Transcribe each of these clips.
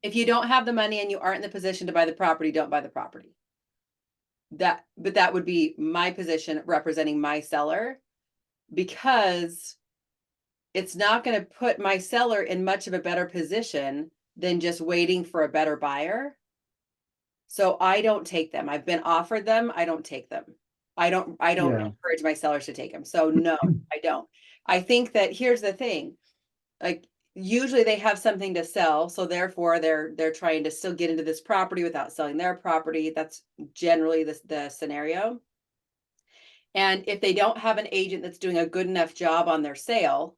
If you don't have the money and you aren't in the position to buy the property, don't buy the property. But that would be my position representing my seller, because it's not going to put my seller in much of a better position than just waiting for a better buyer. So I don't take them. I've been offered them. I don't take them. I don't Yeah. encourage my sellers to take them. So no, I don't. I think that here's the thing. Like, usually they have something to sell, so therefore they're trying to still get into this property without selling their property. That's generally the scenario. And if they don't have an agent that's doing a good enough job on their sale,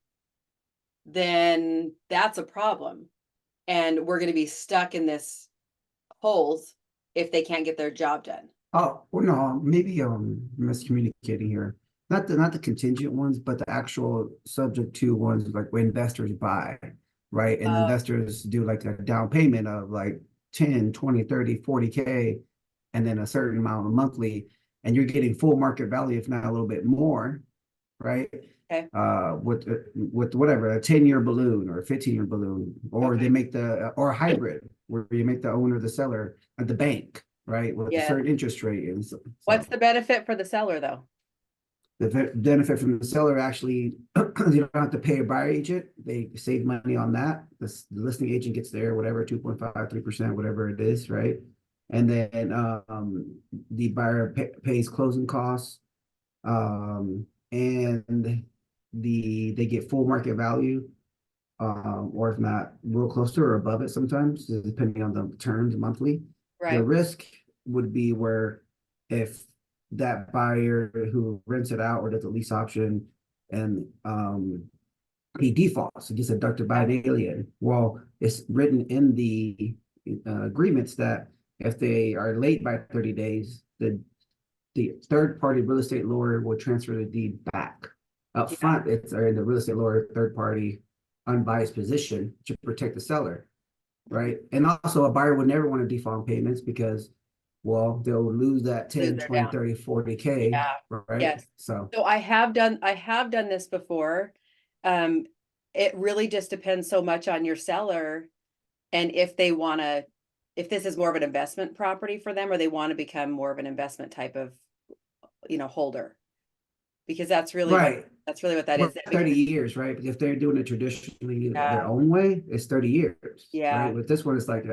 then that's a problem. And we're going to be stuck in this holes if they can't get their job done. Oh, well, no, maybe miscommunicating here. Not the contingent ones, but the actual subject to ones like when investors buy, right? And Uh, investors do like a down payment of like 10, 20, 30, 40K, and then a certain amount of monthly, and you're getting full market value, if not a little bit more, right? okay. With whatever, a 10-year balloon or a 15-year balloon, or they Okay. make or a hybrid where you make the owner the seller at the bank, right, with a Yeah. certain interest rate. And What's so the benefit for the seller though? the benefit from the seller actually, you don't have to pay a buyer agent. They save money on that. The listing agent gets there, whatever, 2.5, 3%, whatever it is, right? And then the buyer pays closing costs, and they get full market value, or if not, real close to or above it sometimes, depending on the terms monthly. The Right. risk would be where if that buyer who rents it out or does a lease option and he defaults, he gets abducted by Yeah. an alien. Well, it's written in the agreements that if they are late by 30 days, the third party real estate lawyer will transfer the deed back. Up Yeah. front, it's or in the real estate lawyer third party unbiased position to protect the seller, Mhm. right? And also a buyer would never want to default on payments because, well, they'll lose that Lose 10, their 20, down. 30, 40K, Yeah. right? Yes. So So I have done this before. Um, it really just depends so much on your seller and if they want to, if this is more of an investment property for them or they want to become more of an investment type of, holder. Because right. that's really what that is. Well, Because 30 years, right? But if they're doing it traditionally their yeah, own way, it's 30 years, right? yeah, With this one, it's like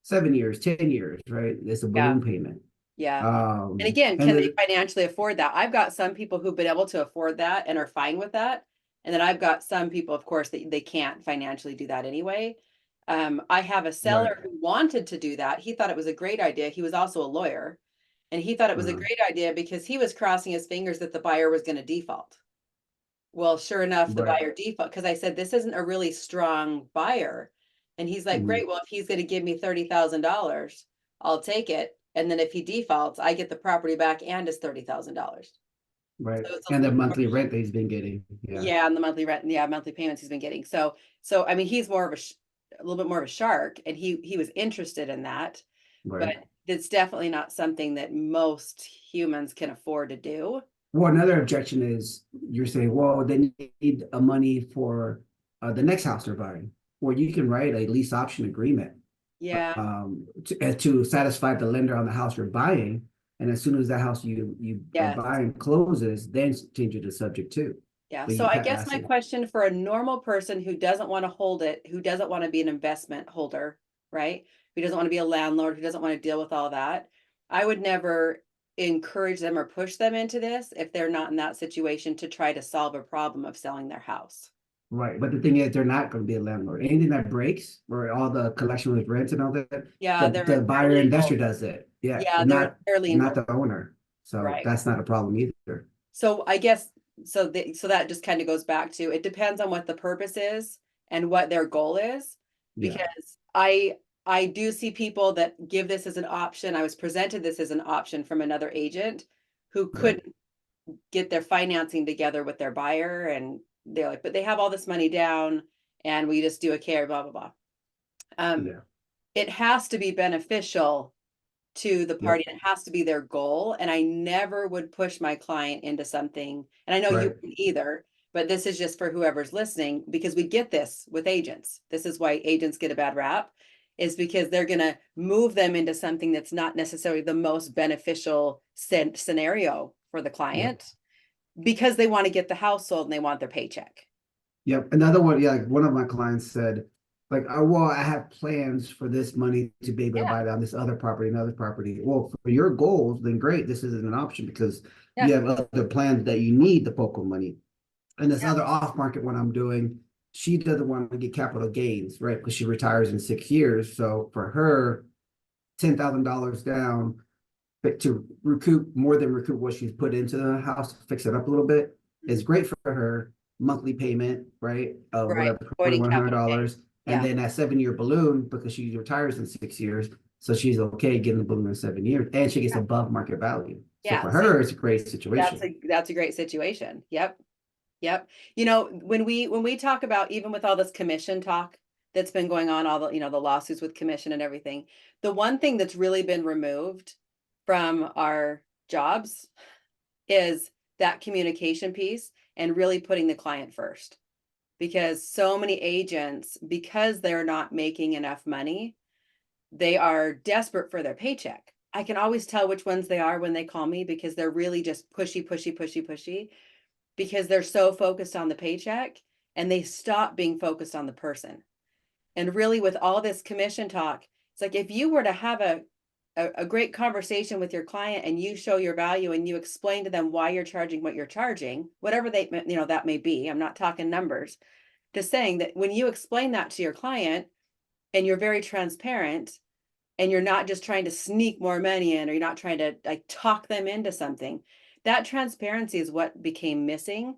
7 years, 10 years, right? It's a yeah, balloon payment. yeah. And again, And can they the financially afford that? I've got some people who've been able to afford that and are fine with that. And then I've got some people, of course, that they can't financially do that anyway. I have a right. seller who wanted to do that. He thought it was a great idea. He was also a lawyer, and he thought it was a Uh, great idea because he was crossing his fingers that the buyer was going to default. Well, sure enough, the right. buyer default, because I said, this isn't a really strong buyer. And he's like, Mm, great, well, if he's going to give me $30,000, I'll take it. And then if he defaults, I get the property back and his $30,000. right. So it's a And the little more, monthly rent that he's been getting. Yeah. yeah, and the monthly rent, yeah, monthly payments he's been getting. So I mean, he's more of a little bit more of a shark, and he was interested in that, but Right. it's definitely not something that most humans can afford to do. Well, another objection is you're saying, well, they need a money for the next house they're buying. Well, you can write a lease option agreement Yeah, to satisfy the lender on the house you're buying. And as soon as that house you are yes. buying closes, then change it to subject to. Yeah, But so you I guess pass my it. question for a normal person who doesn't want to hold it, who doesn't want to be an investment holder, right? Who doesn't want to be a landlord, who doesn't want to deal with all that, I would never encourage them or push them into this if they're not in that situation to try to solve a problem of selling their house. Right. But the thing is, they're not going to be a landlord. Anything that breaks, or all the collection with rent and all that, Yeah, the they're buyer legal. investor does it. Yeah. Yeah, And they're not legal. the owner. So Right. that's not a problem either. So I guess so that just kind of goes back to it depends on what the purpose is and what their goal is, Yeah. because I do see people that give this as an option. I was presented this as an option from another agent who Right. couldn't get their financing together with their buyer, and they're like, but they have all this money down and we just do a care, blah blah blah. Um, Yeah. it has to be beneficial to the Yep. party, and it has to be their goal. And I never would push my client into something. And I know you Right. wouldn't either, but this is just for whoever's listening, because we get this with agents. This is why agents get a bad rap. is because they're going to move them into something that's not necessarily the most beneficial scenario for the client because they want to get the house sold and they want their paycheck. Yep. Another one, yeah, like one of my clients said, like, oh, well, I have plans for this money to be able to Yeah. buy down this other property, another property. Well, for your goals, then great. This isn't an option because Yeah. you have other plans that you need the POCO money. And this Yeah. other off market one I'm doing, she doesn't want to get capital gains, right? Because she retires in 6 years. So for her, $10,000 down, but to recoup what she's put into the house to fix it up a little bit is great for her monthly payment, right? Of Right. whatever, Avoiding capital gain. $2,100. And Yeah. then that 7 year balloon, because she retires in 6 years. So she's okay getting the balloon in 7 years and she gets above market value. So Yeah. for See, her, it's a great situation. that's a great situation. Yep. Yep. You know, when we talk about, even with all this commission talk that's been going on, all the, the lawsuits with commission and everything, the one thing that's really been removed from our jobs is that communication piece and really putting the client first. Because so many agents, because they're not making enough money, they are desperate for their paycheck. I can always tell which ones they are when they call me because they're really just pushy, pushy, pushy, pushy, because they're so focused on the paycheck and they stop being focused on the person. And really, with all this commission talk, it's like if you were to have a great conversation with your client and you show your value and you explain to them why you're charging what you're charging, whatever that may be. I'm not talking numbers, just saying that when you explain that to your client and you're very transparent and you're not just trying to sneak more money in, or you're not trying to like talk them into something, that transparency is what became missing.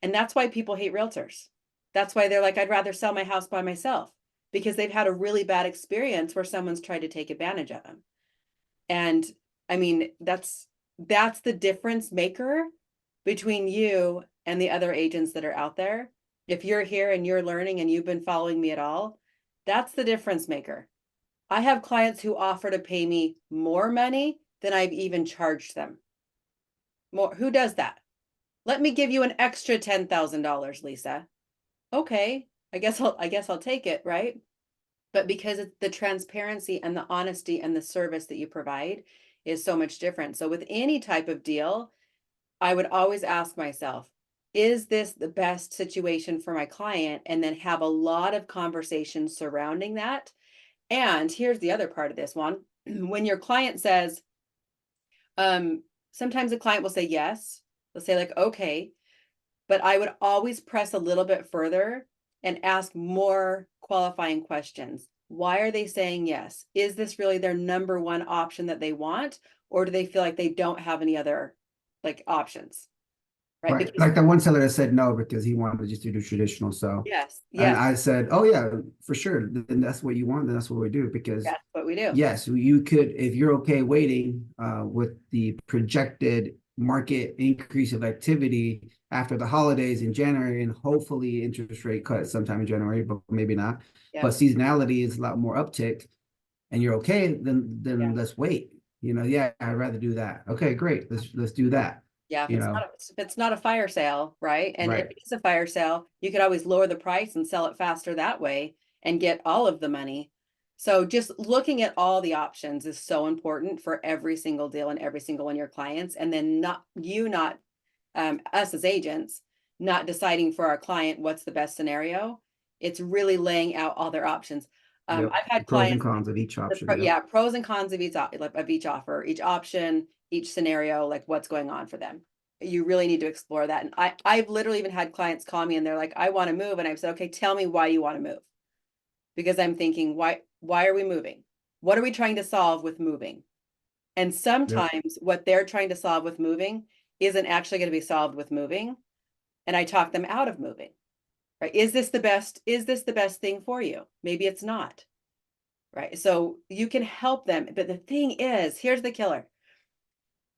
And that's why people hate realtors. That's why they're like, I'd rather sell my house by myself, because they've had a really bad experience where someone's tried to take advantage of them. And I mean, that's the difference maker between you and the other agents that are out there. If you're here and you're learning and you've been following me at all, that's the difference maker. I have clients who offer to pay me more money than I've even charged them. More, who does that? Let me give you an extra $10,000, Lisa. Okay, I guess I'll take it, right? But because it's the transparency and the honesty and the service that you provide is so much different. So with any type of deal, I would always ask myself, is this the best situation for my client? And then have a lot of conversations surrounding that. And here's the other part of this one. When your client says, um, sometimes a client will say yes, they'll say like, okay, but I would always press a little bit further and ask more qualifying questions. Why are they saying yes? Is this really their number one option that they want? Or do they feel like they don't have any other like options? Right? Right. Because Like the one seller that said no because he wanted to just do traditional. So, yes, and yes, I said, oh, yeah, for sure. Then that's what you want. Then that's what we do. Because, that's what we do. yes, you could, if you're okay waiting with the projected market increase of activity after the holidays in January and hopefully interest rate cut sometime in January, but maybe not. But Yep. seasonality is a lot more uptick and you're okay, Yeah. then let's wait. Yeah, I'd rather do that. Okay, great. Let's do that. Yeah, You know, if it's not a fire sale, right? And if right. it is a fire sale, you could always lower the price and sell it faster that way and get all of the money. So just looking at all the options is so important for every single deal and every single one of your clients. And then not us as agents, not deciding for our client what's the best scenario. It's really laying out all their options. Yep. I've had Pros and clients, cons of each option. Yep. yeah, pros and cons of each offer, each option, each scenario, like what's going on for them. You really need to explore that. And I've literally even had clients call me and they're like, I want to move. And I've said, okay, tell me why you want to move. Because I'm thinking, why are we moving? What are we trying to solve with moving? And Yep. sometimes what they're trying to solve with moving isn't actually going to be solved with moving. And I talk them out of moving. Right? Is this the best thing for you? Maybe it's not. Right? So you can help them. But the thing is, here's the killer.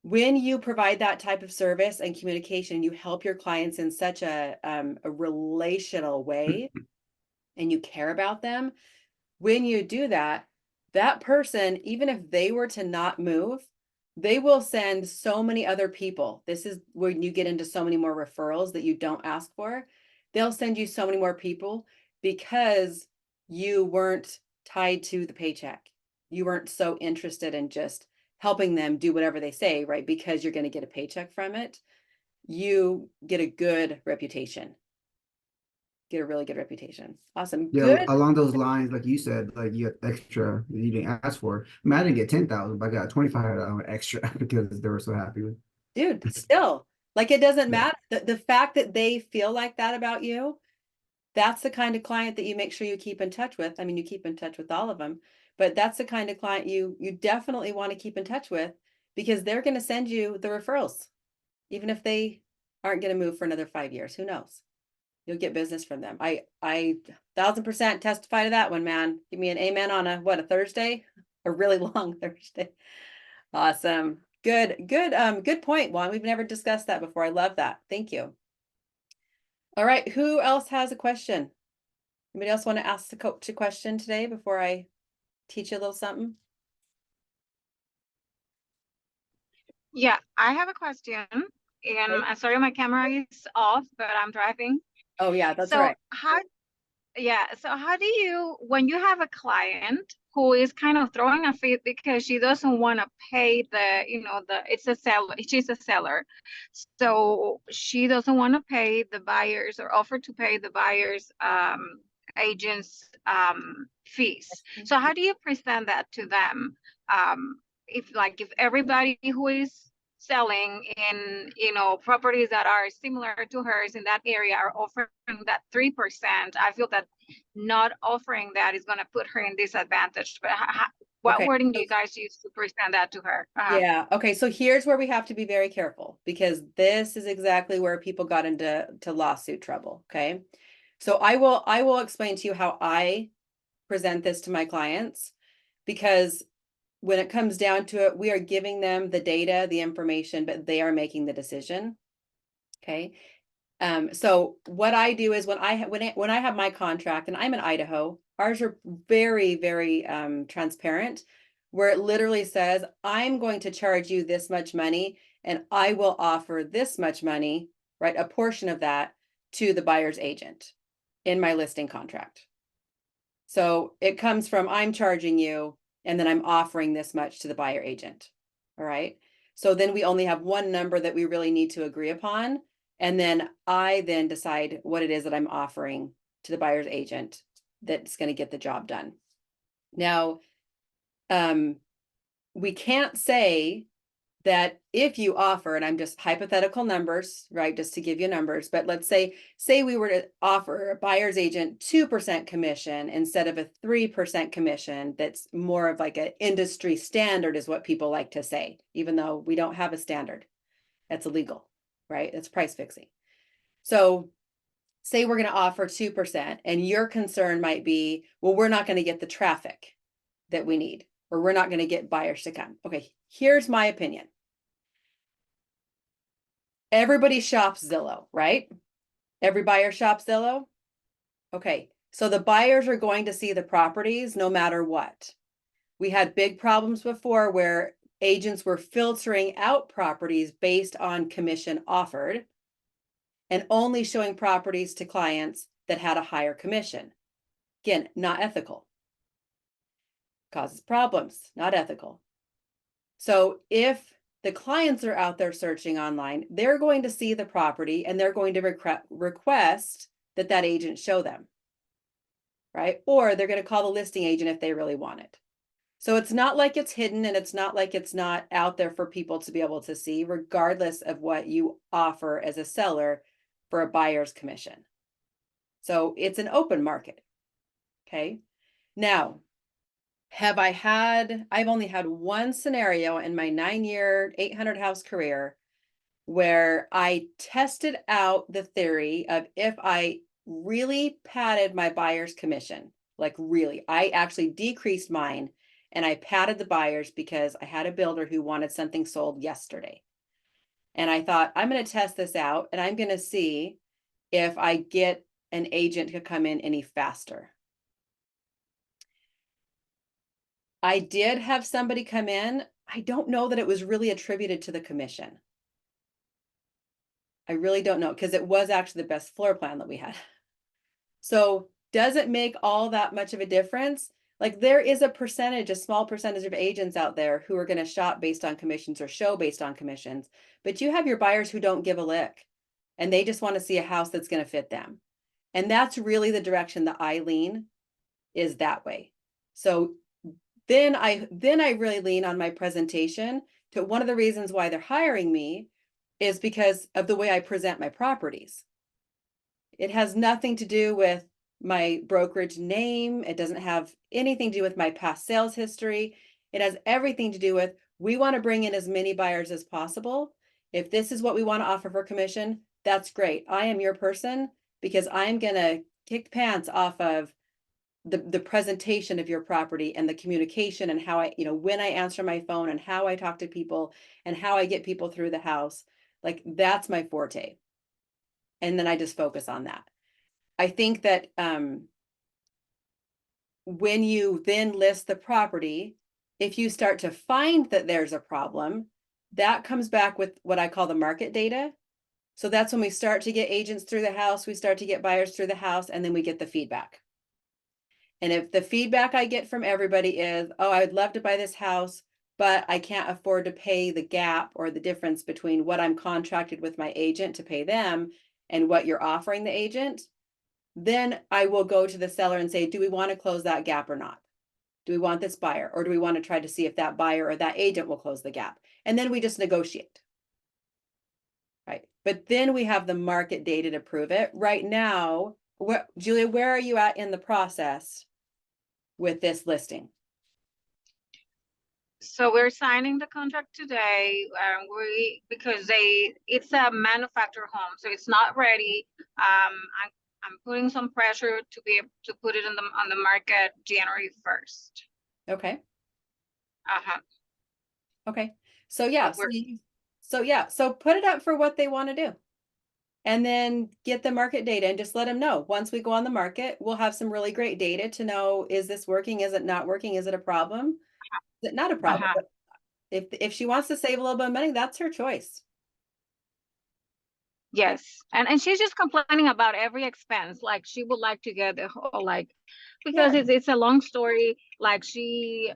When you provide that type of service and communication, you help your clients in such a relational way and you care about them. When you do that, that person, even if they were to not move, they will send so many other people. This is when you get into so many more referrals that you don't ask for. They'll send you so many more people because you weren't tied to the paycheck. You weren't so interested in just helping them do whatever they say, right? Because you're going to get a paycheck from it. You get a good reputation. Get a really good reputation. Awesome. Yeah, Good. along those lines, like you said, like you got extra that you didn't ask for. I mean, I didn't get 10,000, but I got 25 extra because they were so happy with. Dude, still, like it doesn't Yeah. matter. The fact that they feel like that about you, that's the kind of client that you make sure you keep in touch with. I mean, you keep in touch with all of them, but that's the kind of client you definitely want to keep in touch with because they're going to send you the referrals, even if they aren't going to move for another 5 years. Who knows? You'll get business from them. I 1000% testify to that one, man. Give me an amen on a Thursday, a really long Thursday. Awesome. Good point, Juan. We've never discussed that before. I love that. Thank you. All right, who else has a question? Anybody else want to ask the coach a question today before I teach you a little something? Yeah, I have a question. And Okay. I'm sorry, my camera is off, but I'm driving. Oh yeah, that's So right. how do you, when you have a client who is kind of throwing a fit because she doesn't want to pay it's a seller, she's a seller. So she doesn't want to pay the buyers or offer to pay the buyers agents fees. So how do you present that to them? If everybody who is selling in properties that are similar to hers in that area are offering that 3%, I feel that not offering that is going to put her in disadvantage. But what Okay. wording do you guys use to present that to her? Yeah. Okay. So here's where we have to be very careful because this is exactly where people got into lawsuit trouble. Okay. So I will explain to you how I present this to my clients because when it comes down to it, we are giving them the data, the information, but they are making the decision. Okay. So what I do is when I have my contract and I'm in Idaho, ours are very, very transparent, where it literally says, I'm going to charge you this much money and I will offer this much money, right? A portion of that to the buyer's agent in my listing contract. So it comes from I'm charging you and then I'm offering this much to the buyer agent. All right. So then we only have one number that we really need to agree upon. And then I then decide what it is that I'm offering to the buyer's agent that's going to get the job done. Now, we can't say that if you offer, and I'm just hypothetical numbers, right? Just to give you numbers, but let's say we were to offer a buyer's agent 2% commission instead of a 3% commission. That's more of like an industry standard is what people like to say, even though we don't have a standard. That's illegal, right? It's price fixing. So say we're going to offer 2% and your concern might be, well, we're not going to get the traffic that we need, or we're not going to get buyers to come. Okay, here's my opinion. Everybody shops Zillow, right? Every buyer shops Zillow. Okay, so the buyers are going to see the properties no matter what. We had big problems before where agents were filtering out properties based on commission offered and only showing properties to clients that had a higher commission. Again, not ethical. Causes problems, not ethical. So if the clients are out there searching online, they're going to see the property and they're going to request that agent show them, right? Or they're going to call the listing agent if they really want it. So it's not like it's hidden and it's not like it's not out there for people to be able to see, regardless of what you offer as a seller for a buyer's commission. So it's an open market. Okay. Now, I've only had one scenario in my 9-year, 800 house career where I tested out the theory of if I really padded my buyer's commission, like really, I actually decreased mine and I padded the buyers because I had a builder who wanted something sold yesterday. And I thought, I'm going to test this out and I'm going to see if I get an agent to come in any faster. I did have somebody come in. I don't know that it was really attributed to the commission. I really don't know because it was actually the best floor plan that we had. So does it make all that much of a difference? Like there is a percentage, a small percentage of agents out there who are going to shop based on commissions or show based on commissions, but you have your buyers who don't give a lick and they just want to see a house that's going to fit them. And that's really the direction that I lean, is that way. So then I really lean on my presentation. To one of the reasons why they're hiring me is because of the way I present my properties. It has nothing to do with my brokerage name. It doesn't have anything to do with my past sales history. It has everything to do with, we want to bring in as many buyers as possible. If this is what we want to offer for commission, that's great. I am your person because I'm going to kick pants off of the presentation of your property and the communication and how I, when I answer my phone and how I talk to people and how I get people through the house. Like that's my forte. And then I just focus on that. I think that when you then list the property, if you start to find that there's a problem, that comes back with what I call the market data. So that's when we start to get agents through the house, we start to get buyers through the house, and then we get the feedback. And if the feedback I get from everybody is, oh, I would love to buy this house, but I can't afford to pay the gap or the difference between what I'm contracted with my agent to pay them and what you're offering the agent, then I will go to the seller and say, do we want to close that gap or not? Do we want this buyer, or do we want to try to see if that buyer or that agent will close the gap? And then we just negotiate. Right. But then we have the market data to prove it. Right now, Julia, where are you at in the process with this listing? So we're signing the contract today. Because it's a manufactured home, so it's not ready. I'm putting some pressure to be able to put it on the market January 1st. Okay. Uh-huh. Okay. So yeah, so put it up for what they want to do. And then get the market data and just let them know. Once we go on the market, we'll have some really great data to know, is this working? Is it not working? Is it a problem? Is it not a problem? But if she wants to save a little bit of money, that's her choice. Yes, and she's just complaining about every expense. Like she would like to get the whole because it's a long story. Like she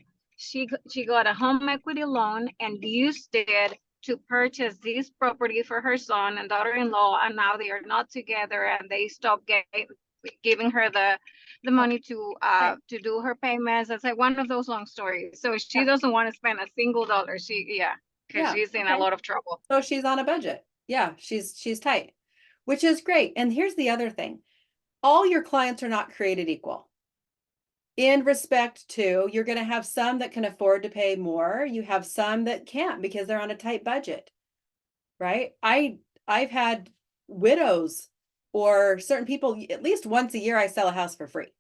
got a home equity loan and used it to purchase this property for her son and daughter-in-law, and now they are not together and they stopped giving her the money to do her payments. It's like one of those long stories. So she doesn't want to spend a single dollar. Because she's in a lot of trouble. So she's on a budget. Yeah, she's tight, which is great. And here's the other thing. All your clients are not created equal. In respect to, you're going to have some that can afford to pay more. You have some that can't because they're on a tight budget, right? I've had widows or certain people, at least once a year, I sell a house for free,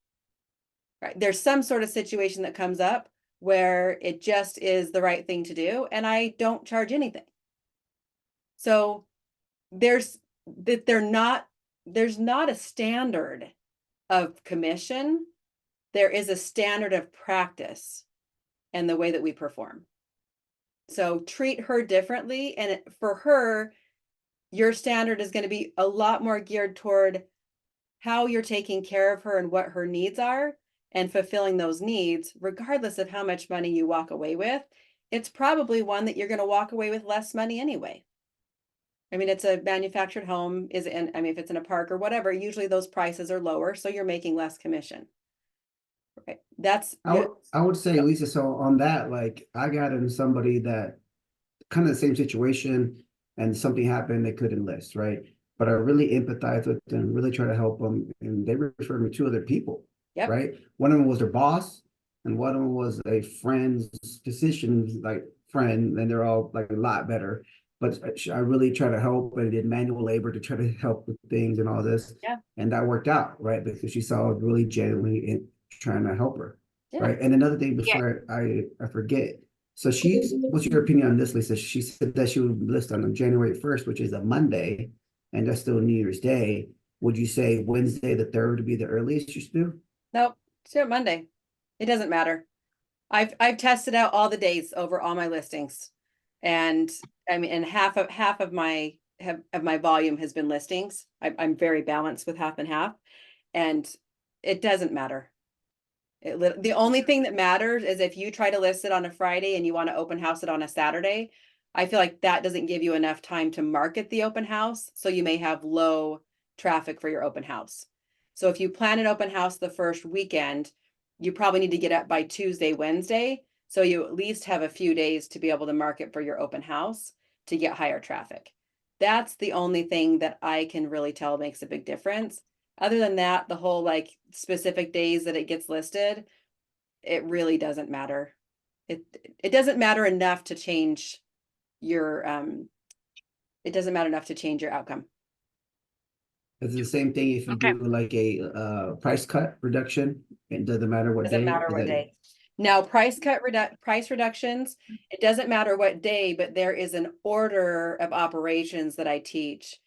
right? There's some sort of situation that comes up where it just is the right thing to do, and I don't charge anything. So there's not a standard of commission. There is a standard of practice and the way that we perform. So treat her differently. And for her, your standard is going to be a lot more geared toward how you're taking care of her and what her needs are and fulfilling those needs, regardless of how much money you walk away with. It's probably one that you're going to walk away with less money anyway. I mean, it's a manufactured home, if it's in a park or whatever, usually those prices are lower, so you're making less commission. Right. I would say, Lisa, so on that, like I got in somebody that kind of the same situation and something happened, they couldn't list, right? But I really empathize with them, really try to help them. And they referred me to two other people, right? One of them was their boss and one of them was a friend's physician's like friend, and they're all like a lot better. But I really try to help and did manual labor to try to help with things and all this. Yeah. And that worked out, right? Because she saw really genuinely trying to help her. Right. And another thing before I forget. So what's your opinion on this, Lisa? She said that she would list on January 1st, which is a Monday, and that's still New Year's Day. Would you say Wednesday the 3rd would be the earliest you should do? Nope. Do it Monday. It doesn't matter. I've tested out all the days over all my listings. And I mean, and half of my volume has been listings. I'm very balanced with half and half, and it doesn't matter. The only thing that matters is if you try to list it on a Friday and you want to open house it on a Saturday, I feel like that doesn't give you enough time to market the open house. So you may have low traffic for your open house. So if you plan an open house the first weekend, you probably need to get up by Tuesday, Wednesday. So you at least have a few days to be able to market for your open house to get higher traffic. That's the only thing that I can really tell makes a big difference. Other than that, the whole like specific days that it gets listed, it really doesn't matter. It doesn't matter enough to change your it doesn't matter enough to change your outcome. It's the same thing if you Okay. do like a price cut reduction. It doesn't matter what Doesn't day. matter Is what that- day. Now, price reductions, it doesn't matter what day, but there is an order of operations that I teach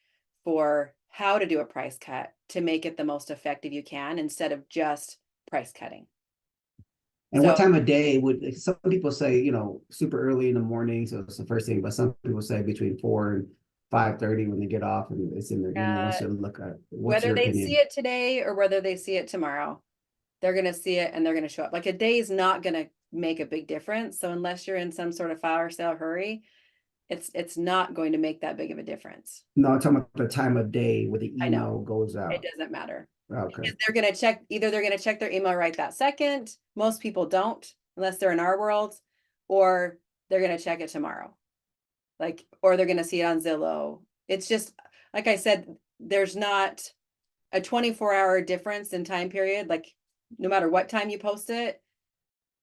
for how to do a price cut to make it the most effective you can instead of just price cutting. And what So- time of day would some people say, you know, super early in the morning, so it's the first thing, but some people say between 4 and 5:30 when they get off and it's in their email. So look at what's Whether your they opinion? see it today or whether they see it tomorrow, they're going to see it and they're going to show up. Like a day is not going to make a big difference. So unless you're in some sort of fire sale hurry, it's not going to make that big of a difference. No, I'm talking about the time of day where the I know. email goes It out. doesn't matter. Okay. Because they're going to check, either they're going to check their email right that second. Most people don't, unless they're in our world, or they're going to check it tomorrow. Like, or they're going to see it on Zillow. It's just, like I said, there's not a 24-hour difference in time period. Like, no matter what time you post it,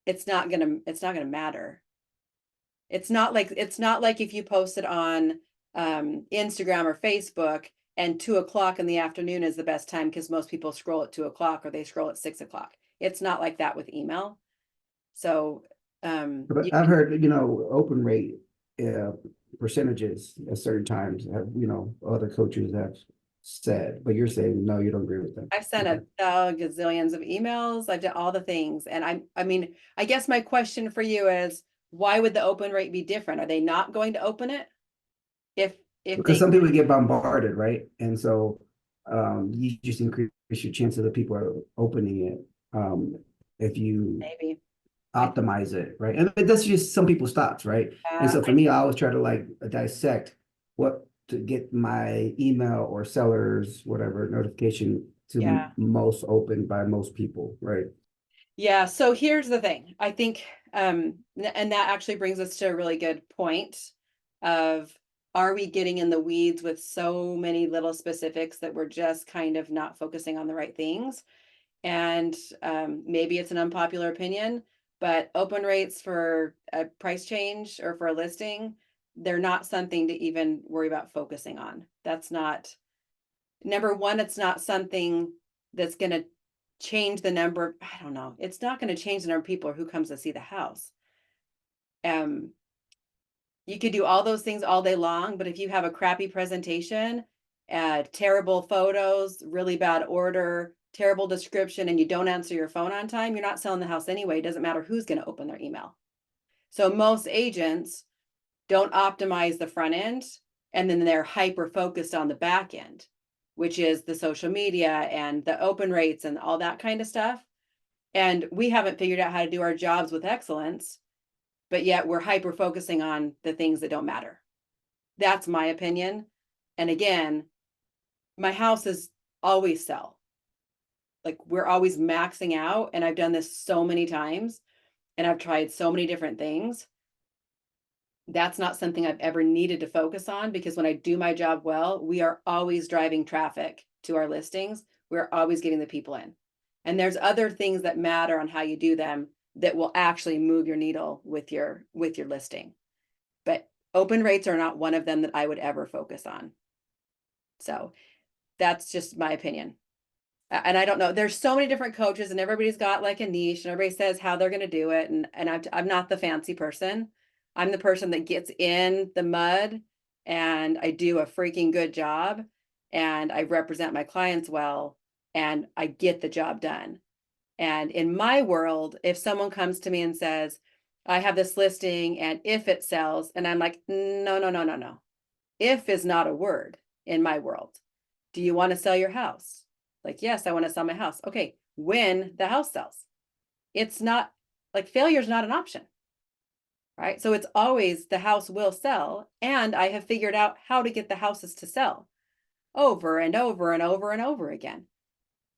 it's not gonna matter. It's not like if you post it on Instagram or Facebook and 2 o'clock in the afternoon is the best time because most people scroll at 2 o'clock or they scroll at 6 o'clock. It's not like that with email. So But I've heard, you know, open rate percentages at certain times have, you know, other coaches have said, but you're saying no, you don't agree with them. I've sent a gazillions of emails. I've done all the things. And I mean, I guess my question for you is, why would the open rate be different? Are they not going to open it? If Because some people get bombarded, right? And so you just increase your chance of the people are opening it if you maybe optimize it, right? And that's just some people's thoughts, right? And so for me, I always try to like dissect what to get my email or sellers, whatever notification to most open by most people, right? Yeah, so here's the thing. I think and that actually brings us to a really good point of, are we getting in the weeds with so many little specifics that we're just kind of not focusing on the right things? And maybe it's an unpopular opinion, but open rates for a price change or for a listing, they're not something to even worry about focusing on. That's not, number one, it's not something that's going to change the number. I don't know. It's not going to change the number of people who comes to see the house. You could do all those things all day long, but if you have a crappy presentation, terrible photos, really bad order, terrible description, and you don't answer your phone on time, you're not selling the house anyway. It doesn't matter who's going to open their email. So most agents don't optimize the front end, and then they're hyper focused on the back end, which is the social media and the open rates and all that kind of stuff. And we haven't figured out how to do our jobs with excellence, but yet we're hyper focusing on the things that don't matter. That's my opinion. And again, my houses always sell. Like, we're always maxing out, and I've done this so many times and I've tried so many different things. That's not something I've ever needed to focus on, because when I do my job well, we are always driving traffic to our listings. We're always getting the people in. And there's other things that matter on how you do them that will actually move your needle with your listing. But open rates are not one of them that I would ever focus on. So that's just my opinion. And I don't know, there's so many different coaches and everybody's got like a niche and everybody says how they're going to do it. And I'm not the fancy person. I'm the person that gets in the mud and I do a freaking good job and I represent my clients well and I get the job done. And in my world, if someone comes to me and says, I have this listing and if it sells, and I'm like, no, no, no, no, no. If is not a word in my world. Do you want to sell your house? Like, yes, I want to sell my house. Okay, when the house sells. it's not like failure is not an option. Right? So it's always the house will sell, and I have figured out how to get the houses to sell over and over and over and over again.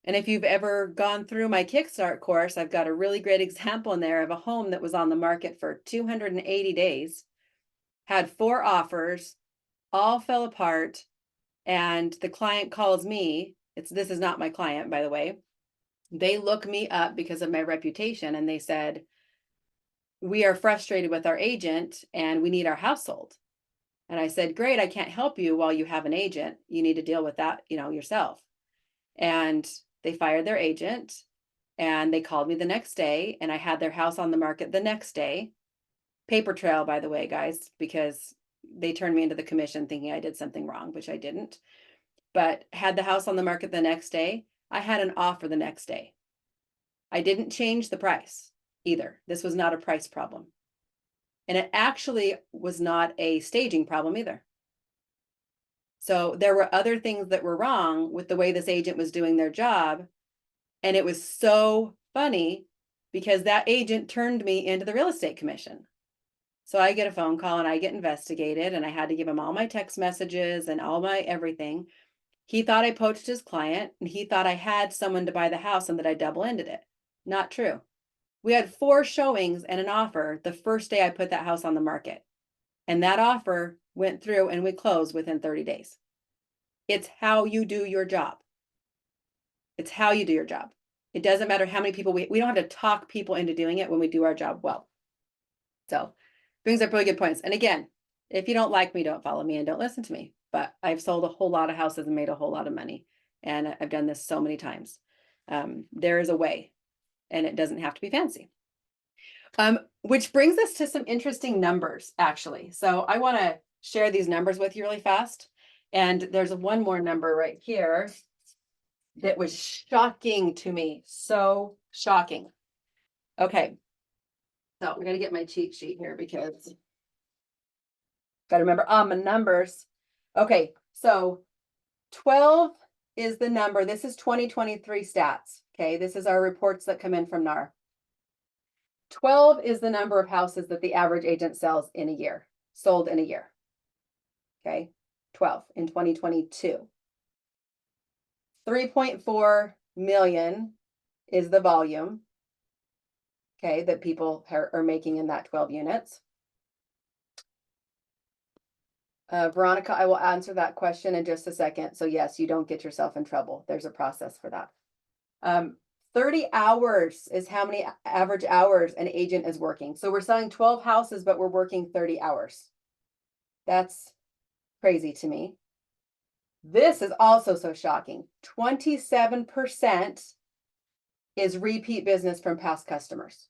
And if you've ever gone through my Kickstart course, I've got a really great example in there of a home that was on the market for 280 days, had 4 offers, all fell apart, and the client calls me. This is not my client, by the way. They look me up because of my reputation, and they said, we are frustrated with our agent and we need our house sold. And I said, great, I can't help you while you have an agent. You need to deal with that, yourself. And they fired their agent, and they called me the next day, and I had their house on the market the next day. Paper trail, by the way, guys, because they turned me into the commission thinking I did something wrong, which I didn't. But had the house on the market the next day. I had an offer the next day. I didn't change the price either. This was not a price problem. And it actually was not a staging problem either. So there were other things that were wrong with the way this agent was doing their job. And it was so funny because that agent turned me into the real estate commission. So I get a phone call and I get investigated, and I had to give him all my text messages and all my everything. He thought I poached his client, and he thought I had someone to buy the house and that I double-ended it. Not true. We had 4 showings and an offer the first day I put that house on the market. And that offer went through and we closed within 30 days. It's how you do your job. It's how you do your job. It doesn't matter how many people we don't have to talk people into doing it when we do our job well. So brings up really good points. And again, if you don't like me, don't follow me and don't listen to me. But I've sold a whole lot of houses and made a whole lot of money. And I've done this so many times. There is a way. And it doesn't have to be fancy. Which brings us to some interesting numbers, actually. So I want to share these numbers with you really fast. And there's one more number right here that was shocking to me. So shocking. Okay. So I'm going to get my cheat sheet here because got to remember my numbers. Okay. So 12 is the number. This is 2023 stats. Okay. This is our reports that come in from NAR. 12 is the number of houses that the average agent sells in a year, sold in a year. Okay, 12 in 2022. 3.4 million is the volume, okay, that people are making in that 12 units. Veronica, I will answer that question in just a second. So yes, you don't get yourself in trouble. There's a process for that. 30 hours is how many average hours an agent is working. So we're selling 12 houses, but we're working 30 hours. That's crazy to me. This is also so shocking. 27% is repeat business from past customers.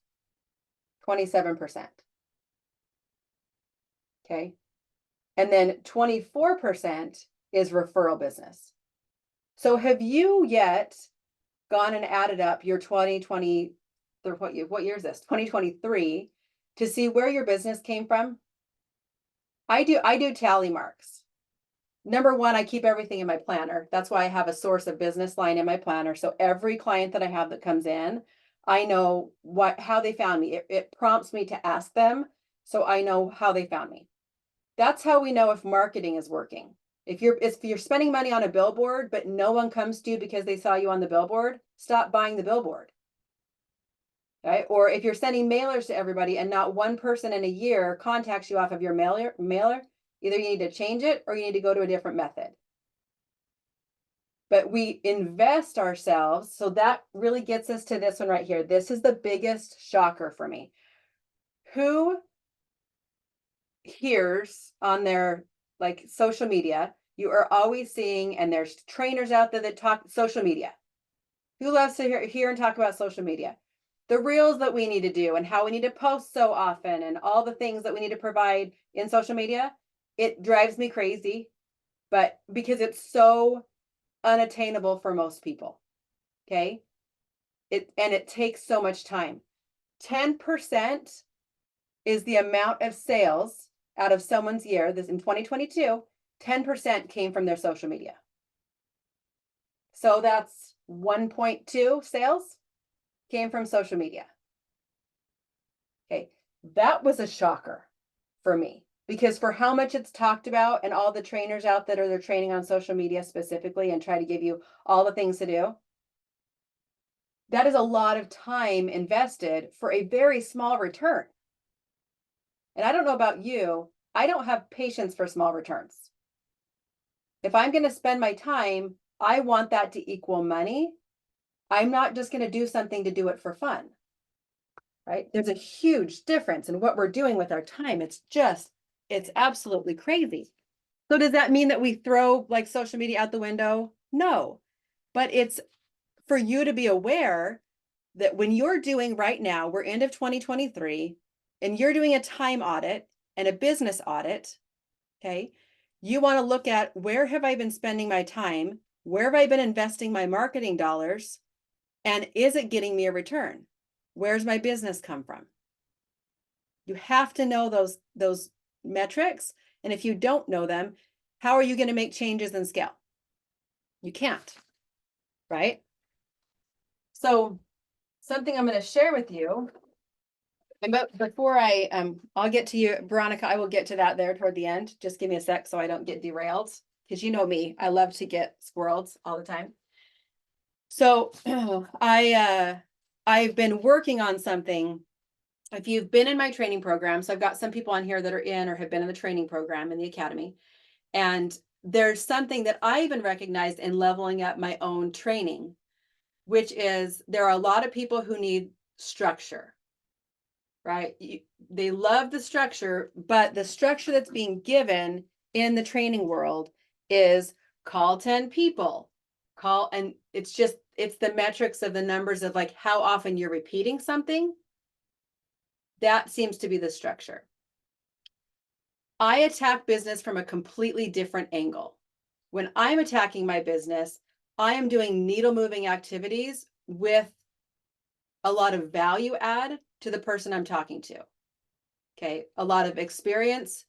27%. Okay. And then 24% is referral business. So have you yet gone and added up your 2020, or what year is this? 2023 to see where your business came from? I do tally marks. Number one, I keep everything in my planner. That's why I have a source of business line in my planner. So every client that I have that comes in, I know how they found me. It prompts me to ask them, so I know how they found me. That's how we know if marketing is working. If you're spending money on a billboard, but no one comes to you because they saw you on the billboard, stop buying the billboard. Right? Or if you're sending mailers to everybody and not one person in a year contacts you off of your mailer, either you need to change it or you need to go to a different method. But we invest ourselves. So that really gets us to this one right here. This is the biggest shocker for me. Who hears on their social media, you are always seeing, and there's trainers out there that talk social media. Who loves to hear and talk about social media? The reels that we need to do and how we need to post so often and all the things that we need to provide in social media. It drives me crazy, but because it's so unattainable for most people. Okay. It takes so much time. 10% is the amount of sales out of someone's year. This in 2022, 10% came from their social media. So that's 1.2 sales came from social media. Okay, that was a shocker for me because for how much it's talked about and all the trainers out that are they're training on social media specifically and try to give you all the things to do, that is a lot of time invested for a very small return. And I don't know about you, I don't have patience for small returns. If I'm going to spend my time, I want that to equal money. I'm not just going to do something to do it for fun. Right? There's a huge difference in what we're doing with our time. It's absolutely crazy. So does that mean that we throw like social media out the window? No, but it's for you to be aware that when you're doing right now, we're end of 2023, and you're doing a time audit and a business audit, okay? You want to look at where have I been spending my time? Where have I been investing my marketing dollars? And is it getting me a return? Where's my business come from? You have to know those metrics. And if you don't know them, how are you going to make changes and scale? You can't, right? So something I'm going to share with you, and before I'll get to you, Veronica, I will get to that there toward the end. Just give me a sec so I don't get derailed, because you know me, I love to get squirreled all the time. So I've been working on something. If you've been in my training program, so I've got some people on here that are in or have been in the training program in the academy. And there's something that I even recognized in leveling up my own training, which is there are a lot of people who need structure, right? They love the structure, but the structure that's being given in the training world is call 10 people, and it's the metrics of the numbers of like how often you're repeating something. That seems to be the structure. I attack business from a completely different angle. When I'm attacking my business, I am doing needle moving activities with a lot of value add to the person I'm talking to. Okay, a lot of experience,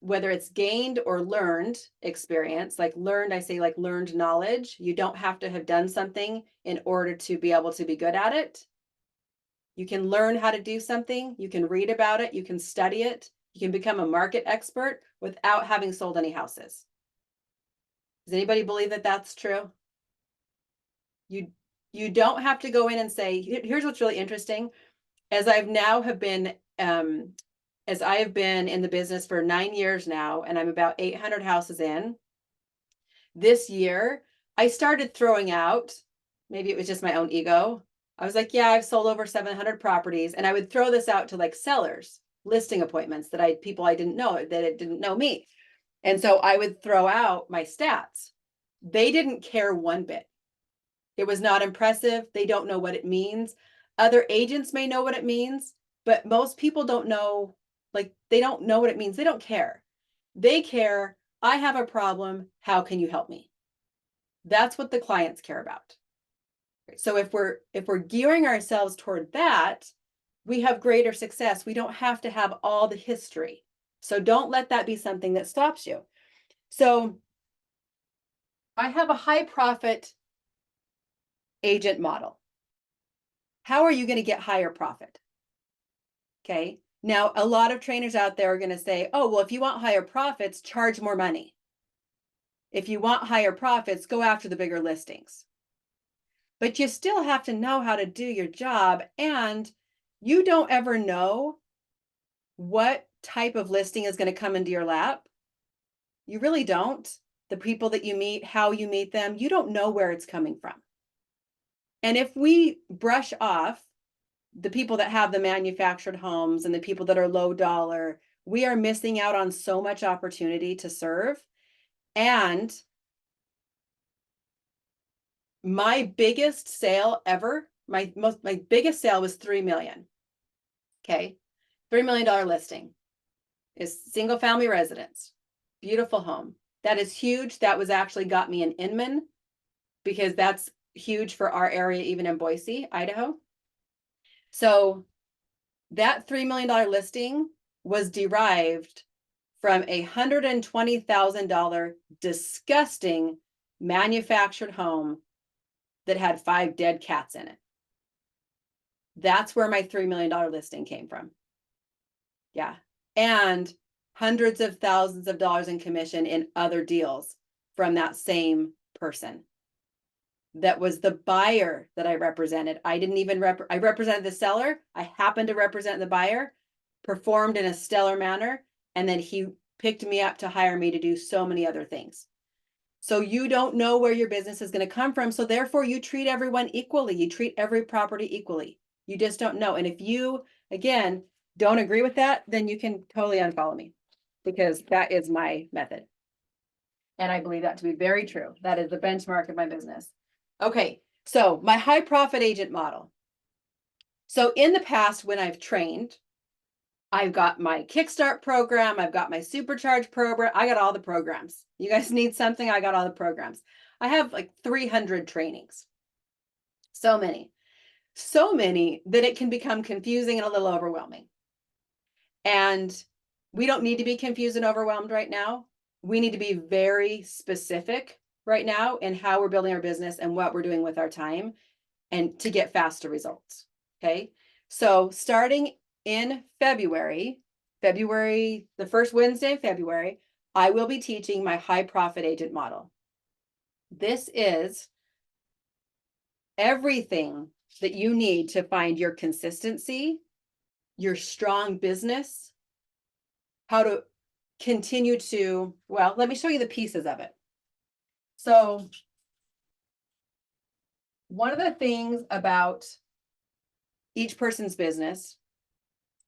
whether it's gained or learned experience, like learned, I say like learned knowledge. You don't have to have done something in order to be able to be good at it. You can learn how to do something, you can read about it, you can study it, you can become a market expert without having sold any houses. Does anybody believe that that's true? You don't have to go in and say, here's what's really interesting. As I have been in the business for 9 years now, and I'm about 800 houses in. This year, I started throwing out, maybe it was just my own ego. I was like, yeah, I've sold over 700 properties. And I would throw this out to like sellers, listing appointments people I didn't know, that it didn't know me. And so I would throw out my stats. They didn't care one bit. It was not impressive. They don't know what it means. Other agents may know what it means, but most people don't know, like they don't know what it means. They don't care. They care, I have a problem. How can you help me? That's what the clients care about. So if we're gearing ourselves toward that, we have greater success. We don't have to have all the history. So don't let that be something that stops you. So I have a high profit agent model. How are you going to get higher profit? Okay. Now, a lot of trainers out there are going to say, oh, well, if you want higher profits, charge more money. If you want higher profits, go after the bigger listings. But you still have to know how to do your job, and you don't ever know what type of listing is going to come into your lap. You really don't. The people that you meet, how you meet them, you don't know where it's coming from. And if we brush off the people that have the manufactured homes and the people that are low dollar, we are missing out on so much opportunity to serve. And my biggest sale ever, my biggest sale was 3 million. Okay. $3 million listing is single family residence, beautiful home. That is huge. That was actually got me an Inman, because that's huge for our area, even in Boise, Idaho. So that $3 million listing was derived from a $120,000 disgusting manufactured home that had 5 dead cats in it. That's where my $3 million listing came from. Yeah. And hundreds of thousands of dollars in commission in other deals from that same person. That was the buyer that I represented. I didn't even I represented the seller. I happened to represent the buyer, performed in a stellar manner, and then he picked me up to hire me to do so many other things. So you don't know where your business is going to come from. So therefore you treat everyone equally. You treat every property equally. You just don't know. And if you, again, don't agree with that, then you can totally unfollow me, because that is my method. And I believe that to be very true. That is the benchmark of my business. Okay, so my high profit agent model. So in the past, when I've trained, I've got my Kickstart program, I've got my Supercharge program, I got all the programs. You guys need something, I got all the programs. I have like 300 trainings. So many that it can become confusing and a little overwhelming. And we don't need to be confused and overwhelmed right now. We need to be very specific right now in how we're building our business and what we're doing with our time, and to get faster results. Okay. So starting in February, the first Wednesday in February, I will be teaching my high profit agent model. This is everything that you need to find your consistency, your strong business, how to continue to, well, let me show you the pieces of it. So one of the things about each person's business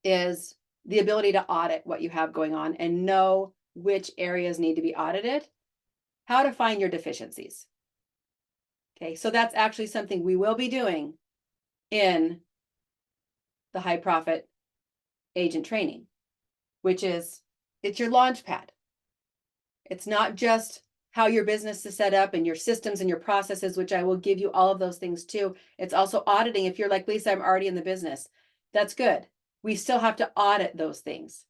is the ability to audit what you have going on and know which areas need to be audited, how to find your deficiencies. Okay, so that's actually something we will be doing in the high profit agent training, which is, it's your launch pad. It's not just how your business is set up and your systems and your processes, which I will give you all of those things too. It's also auditing. If you're like, Lisa, I'm already in the business, that's good. We still have to audit those things,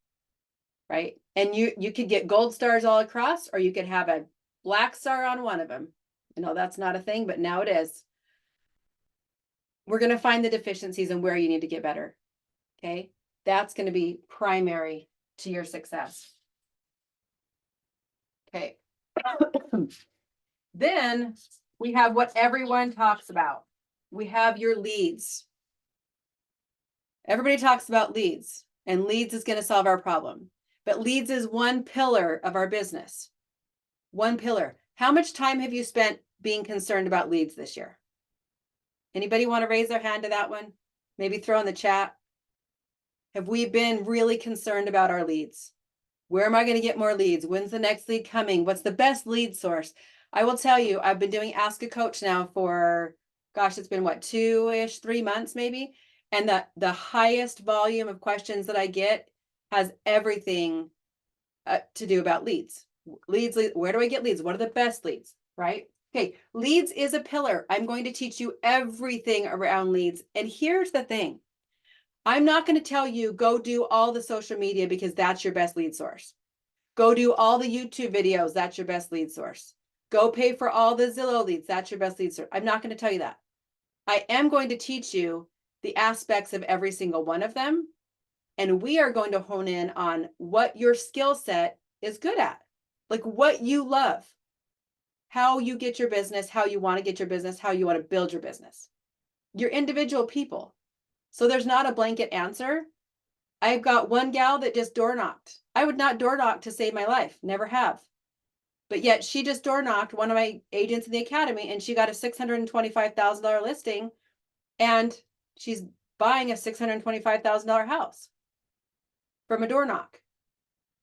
right? And you could get gold stars all across, or you could have a black star on one of them. You know, that's not a thing, but now it is. We're going to find the deficiencies and where you need to get better. Okay. That's going to be primary to your success. Okay. Then we have what everyone talks about. We have your leads. Everybody talks about leads, and leads is going to solve our problem. But leads is one pillar of our business. One pillar. How much time have you spent being concerned about leads this year? Anybody want to raise their hand to that one? Maybe throw in the chat. Have we been really concerned about our leads? Where am I going to get more leads? When's the next lead coming? What's the best lead source? I will tell you, I've been doing Ask a Coach now for, gosh, it's been what, 2-ish, 3 months maybe? And the highest volume of questions that I get has everything to do about leads. Leads, where do I get leads? What are the best leads, right? Okay, leads is a pillar. I'm going to teach you everything around leads. And here's the thing. I'm not going to tell you, go do all the social media because that's your best lead source. Go do all the YouTube videos. That's your best lead source. Go pay for all the Zillow leads. That's your best lead source. I'm not going to tell you that. I am going to teach you the aspects of every single one of them. And we are going to hone in on what your skill set is good at, like what you love, how you get your business, how you want to get your business, how you want to build your business, your individual people. So there's not a blanket answer. I've got one gal that just door knocked. I would not door knock to save my life. Never have. But yet she just door knocked one of my agents in the academy, and she got a $625,000 listing, and she's buying a $625,000 house from a door knock,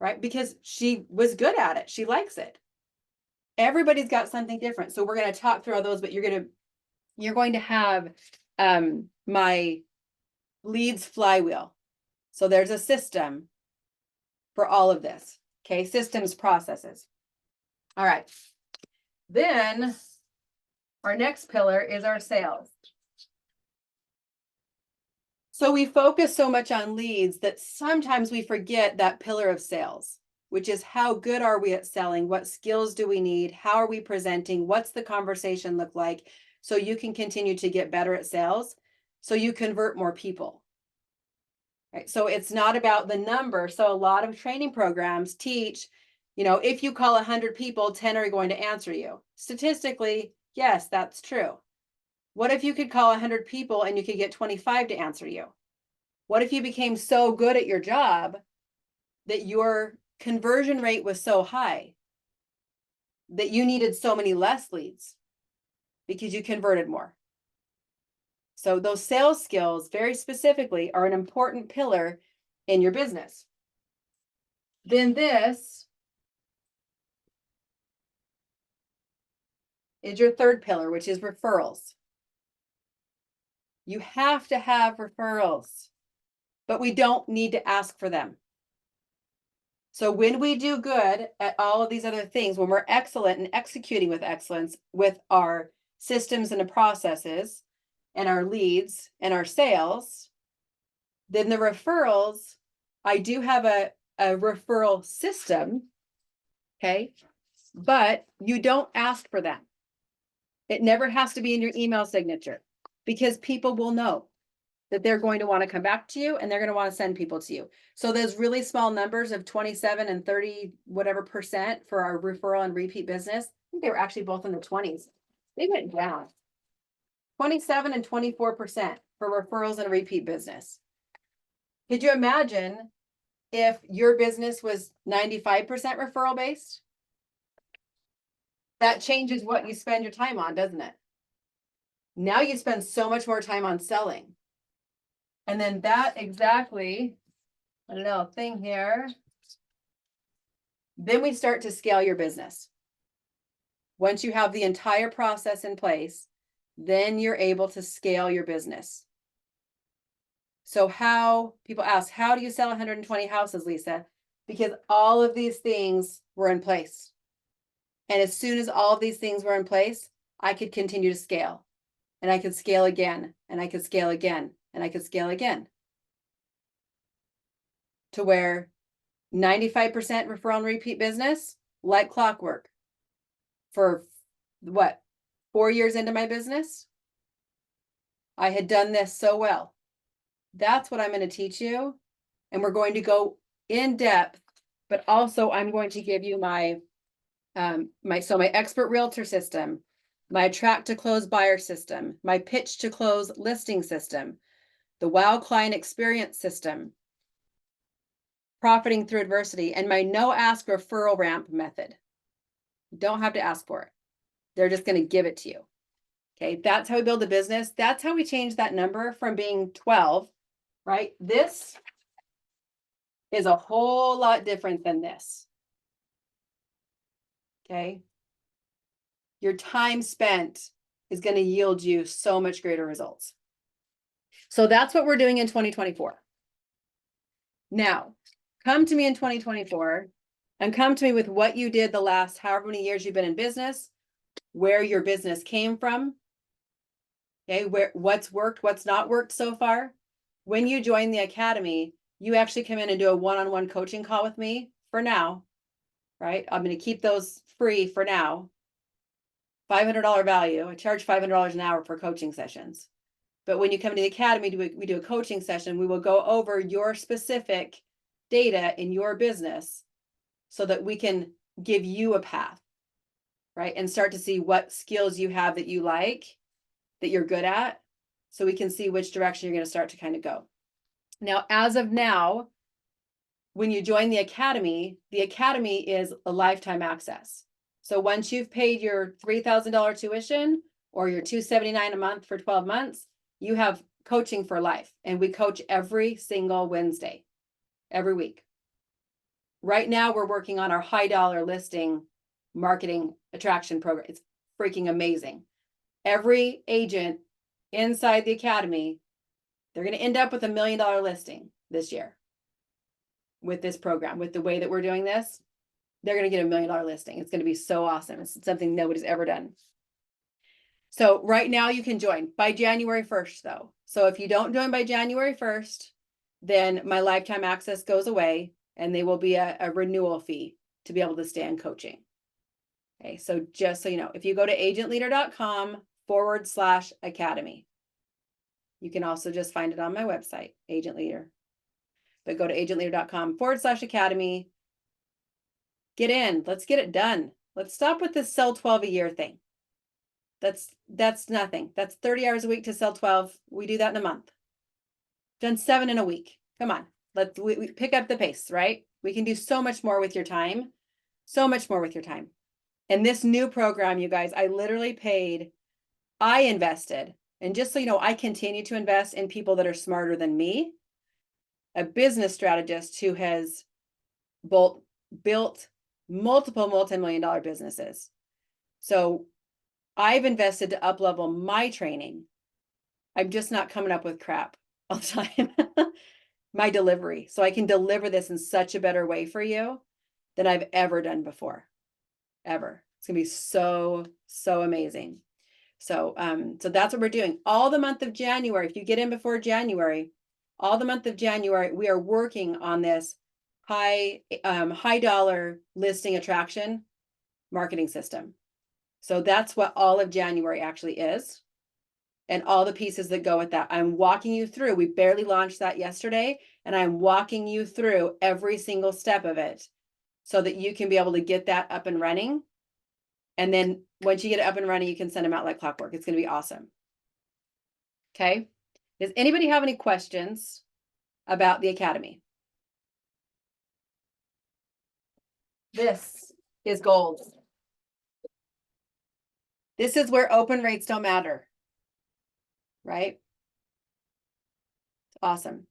right? Because she was good at it. She likes it. Everybody's got something different. So we're going to talk through all those, but you're going to have my leads flywheel. So there's a system for all of this. Okay, systems, processes. All right. Then our next pillar is our sales. So we focus so much on leads that sometimes we forget that pillar of sales, which is how good are we at selling? What skills do we need? How are we presenting? What's the conversation look like? So you can continue to get better at sales. so you convert more people. Right? So it's not about the number. So a lot of training programs teach, if you call 100 people, 10 are going to answer you. Statistically, yes, that's true. What if you could call 100 people and you could get 25 to answer you? What if you became so good at your job that your conversion rate was so high that you needed so many less leads because you converted more? So those sales skills, very specifically, are an important pillar in your business. Then this is your third pillar, which is referrals. You have to have referrals, but we don't need to ask for them. So when we do good at all of these other things, when we're excellent and executing with excellence with our systems and the processes and our leads and our sales, then the referrals, I do have a referral system, okay? But you don't ask for them. It never has to be in your email signature because people will know that they're going to want to come back to you and they're going to want to send people to you. So those really small numbers of 27 and 30 whatever percent for our referral and repeat business, I think they were actually both in the 20s. They went down 27 and 24% for referrals and repeat business. Could you imagine if your business was 95% referral based? That changes what you spend your time on, doesn't it? Now you spend so much more time on selling. And then that exactly, a little thing here. Then we start to scale your business. Once you have the entire process in place, then you're able to scale your business. So people ask, how do you sell 120 houses, Lisa? Because all of these things were in place. And as soon as all of these things were in place, I could continue to scale. And I could scale again, and I could scale again, and I could scale again. To where 95% referral and repeat business, like clockwork. For what, 4 years into my business, I had done this so well. That's what I'm going to teach you. And we're going to go in depth, but also I'm going to give you my expert realtor system, my attract to close buyer system, my pitch to close listing system, the wow client experience system, profiting through adversity, and my no ask referral ramp method. You don't have to ask for it. They're just going to give it to you. Okay, that's how we build a business. That's how we change that number from being 12, right? This is a whole lot different than this. Okay. Your time spent is going to yield you so much greater results. So that's what we're doing in 2024. Now, come to me in 2024 and come to me with what you did the last however many years you've been in business, where your business came from, okay, what's worked, what's not worked so far. When you join the academy, you actually come in and do a one-on-one coaching call with me for now, right? I'm going to keep those free for now. $500 value. I charge $500 an hour for coaching sessions. But when you come to the academy, we do a coaching session. We will go over your specific data in your business so that we can give you a path, right? And start to see what skills you have that you like, that you're good at, so we can see which direction you're going to start to kind of go. Now, as of now, when you join the academy is a lifetime access. So once you've paid your $3,000 tuition or your $279 a month for 12 months, you have coaching for life. And we coach every single Wednesday, every week. Right now, we're working on our high dollar listing marketing attraction program. It's freaking amazing. Every agent inside the academy, they're going to end up with $1 million listing this year with this program, with the way that we're doing this. They're going to get $1 million listing. It's going to be so awesome. It's something nobody's ever done. So right now you can join by January 1st though. So if you don't join by January 1st, then my lifetime access goes away and there will be a renewal fee to be able to stay in coaching. Okay, so just so you know, if you go to agentleader.com/academy, You can also just find it on my website, Agent Leader. But go to agentleader.com/academy. Get in. Let's get it done. Let's stop with this sell 12 a year thing. That's nothing. That's 30 hours a week to sell 12. We do that in a month. Done 7 in a week. Come on. We pick up the pace, right? We can do so much more with your time. So much more with your time. And this new program, you guys, I invested, and just so you know, I continue to invest in people that are smarter than me, a business strategist who has built multiple multi-million-dollar businesses. So I've invested to up-level my training. I'm just not coming up with crap all the time. My delivery. So I can deliver this in such a better way for you than I've ever done before. Ever. It's gonna be so, so amazing. So that's what we're doing. All the month of January, if you get in before January, all the month of January, we are working on this high dollar listing attraction marketing system. So that's what all of January actually is, and all the pieces that go with that. I'm walking you through. We barely launched that yesterday, and I'm walking you through every single step of it so that you can be able to get that up and running. And then once you get it up and running, you can send them out like clockwork. It's going to be awesome. Okay. Does anybody have any questions about the Academy? This is gold. This is where open rates don't matter. Right? Awesome.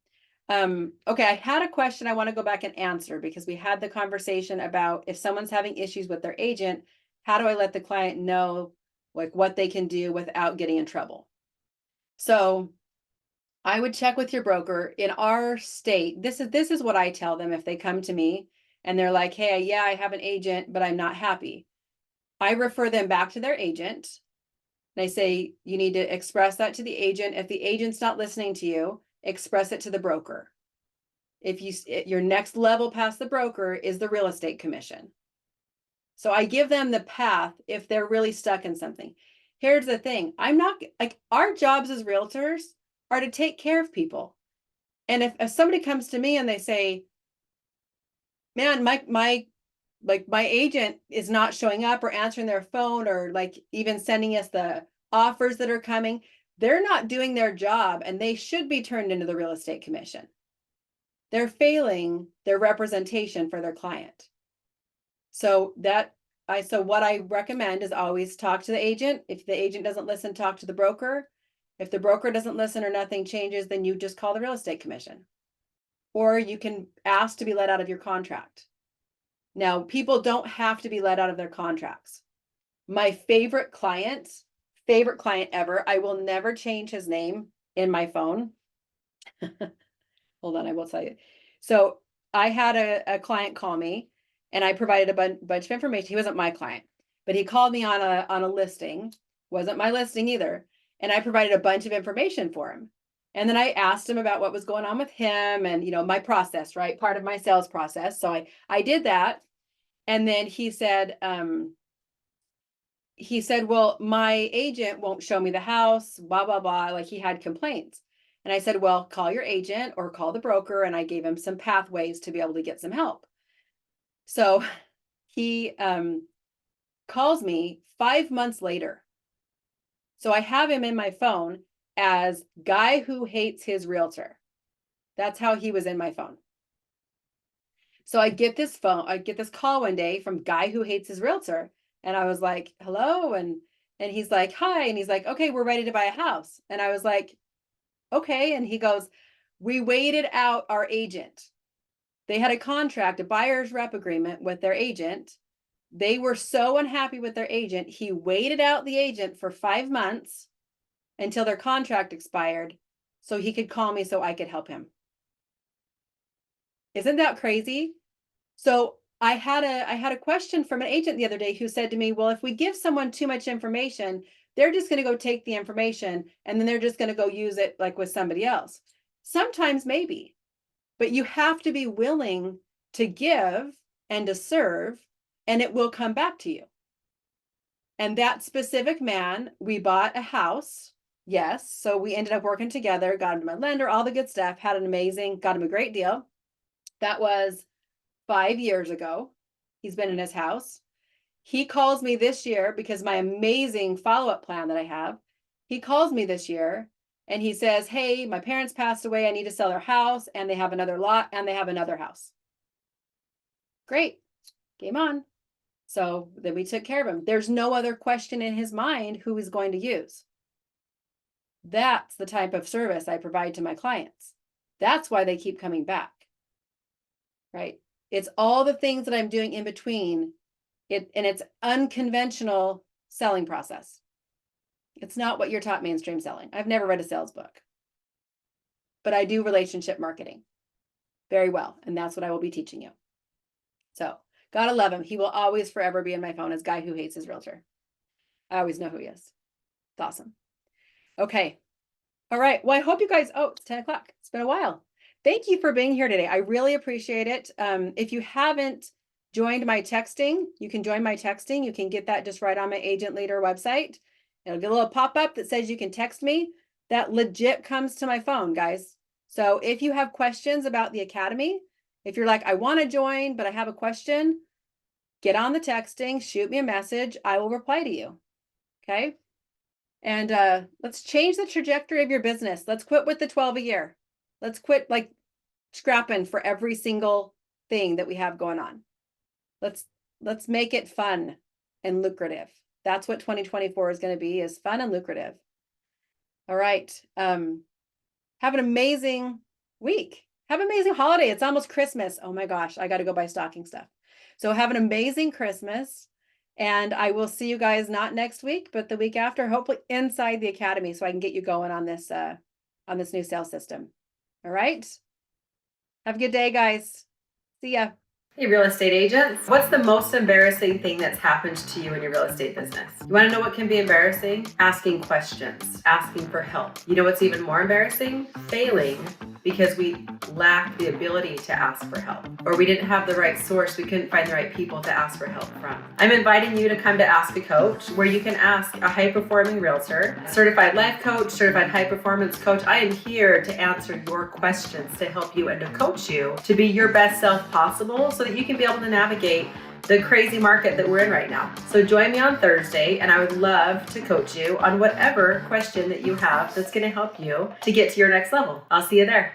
Okay, I had a question I want to go back and answer because we had the conversation about if someone's having issues with their agent, how do I let the client know like what they can do without getting in trouble? So I would check with your broker. In our state, this is what I tell them if they come to me and they're like, hey, yeah, I have an agent, but I'm not happy. I refer them back to their agent. And I say, you need to express that to the agent. If the agent's not listening to you, express it to the broker. If your next level past the broker is the real estate commission. So I give them the path if they're really stuck in something. Here's the thing. I'm not like, our jobs as realtors are to take care of people. And if somebody comes to me and they say, man, my agent is not showing up or answering their phone or like even sending us the offers that are coming, they're not doing their job and they should be turned into the real estate commission. They're failing their representation for their client. So what I recommend is always talk to the agent. If the agent doesn't listen, talk to the broker. If the broker doesn't listen or nothing changes, then you just call the real estate commission. Or you can ask to be let out of your contract. Now, people don't have to be let out of their contracts. My favorite client ever, I will never change his name in my phone. Hold on, I will tell you. So I had a client call me and I provided a bunch of information. He wasn't my client, but he called me on a listing. Wasn't my listing either. And I provided a bunch of information for him. And then I asked him about what was going on with him and, my process, right? Part of my sales process. So I did that. And then he said, well, my agent won't show me the house, blah, blah, blah. Like he had complaints. And I said, well, call your agent or call the broker. And I gave him some pathways to be able to get some help. So he calls me 5 months later. So I have him in my phone as guy who hates his realtor. That's how he was in my phone. So I get this call one day from guy who hates his realtor. And I was like, hello. And he's like, hi. And he's like, okay, we're ready to buy a house. And I was like, okay. And he goes, we waited out our agent. They had a contract, a buyer's rep agreement with their agent. They were so unhappy with their agent. He waited out the agent for 5 months until their contract expired so he could call me so I could help him. Isn't that crazy? So I had a question from an agent the other day who said to me, well, if we give someone too much information, they're just going to go take the information and then they're just going to go use it like with somebody else. Sometimes maybe, but you have to be willing to give and to serve, and it will come back to you. And that specific man, we bought a house Yes. So we ended up working together, got him to my lender, all the good stuff, got him a great deal. That was 5 years ago. He's been in his house. He calls me this year because my amazing follow-up plan that I have. He calls me this year and he says, hey, my parents passed away. I need to sell their house and they have another lot and they have another house. Great. Game on. So then we took care of him. There's no other question in his mind who he's going to use. That's the type of service I provide to my clients. That's why they keep coming back, right? It's all the things that I'm doing in between it, and it's unconventional selling process. It's not what you're taught mainstream selling. I've never read a sales book, but I do relationship marketing very well. And that's what I will be teaching you. So gotta love him. He will always forever be in my phone as guy who hates his realtor. I always know who he is. It's awesome. Okay. All right. Well, I hope you guys, it's 10 o'clock. It's been a while. Thank you for being here today. I really appreciate it. If you haven't joined my texting, you can join my texting. You can get that just right on my Agent Leader website. It'll get a little pop-up that says you can text me. That legit comes to my phone, guys. So if you have questions about the Academy, if you're like, I want to join, but I have a question, get on the texting, shoot me a message. I will reply to you. Okay. And let's change the trajectory of your business. Let's quit with the 12 a year. Let's quit like scrapping for every single thing that we have going on. Let's make it fun and lucrative. That's what 2024 is going to be, is fun and lucrative. All right. Have an amazing week. Have an amazing holiday. It's almost Christmas. Oh my gosh, I got to go buy stocking stuff. So have an amazing Christmas. And I will see you guys not next week, but the week after, hopefully inside the Academy, so I can get you going on this new sales system. All right. Have a good day, guys. See ya. Hey, real estate agents. What's the most embarrassing thing that's happened to you in your real estate business? You want to know what can be embarrassing? Asking questions, asking for help. You know what's even more embarrassing? Failing because we lack the ability to ask for help, or we didn't have the right source. We couldn't find the right people to ask for help from. I'm inviting you to come to Ask a Coach, where you can ask a high-performing realtor, certified life coach, certified high-performance coach. I am here to answer your questions, to help you and to coach you to be your best self possible, so that you can be able to navigate the crazy market that we're in right now. So join me on Thursday, and I would love to coach you on whatever question that you have that's going to help you to get to your next level. I'll see you there.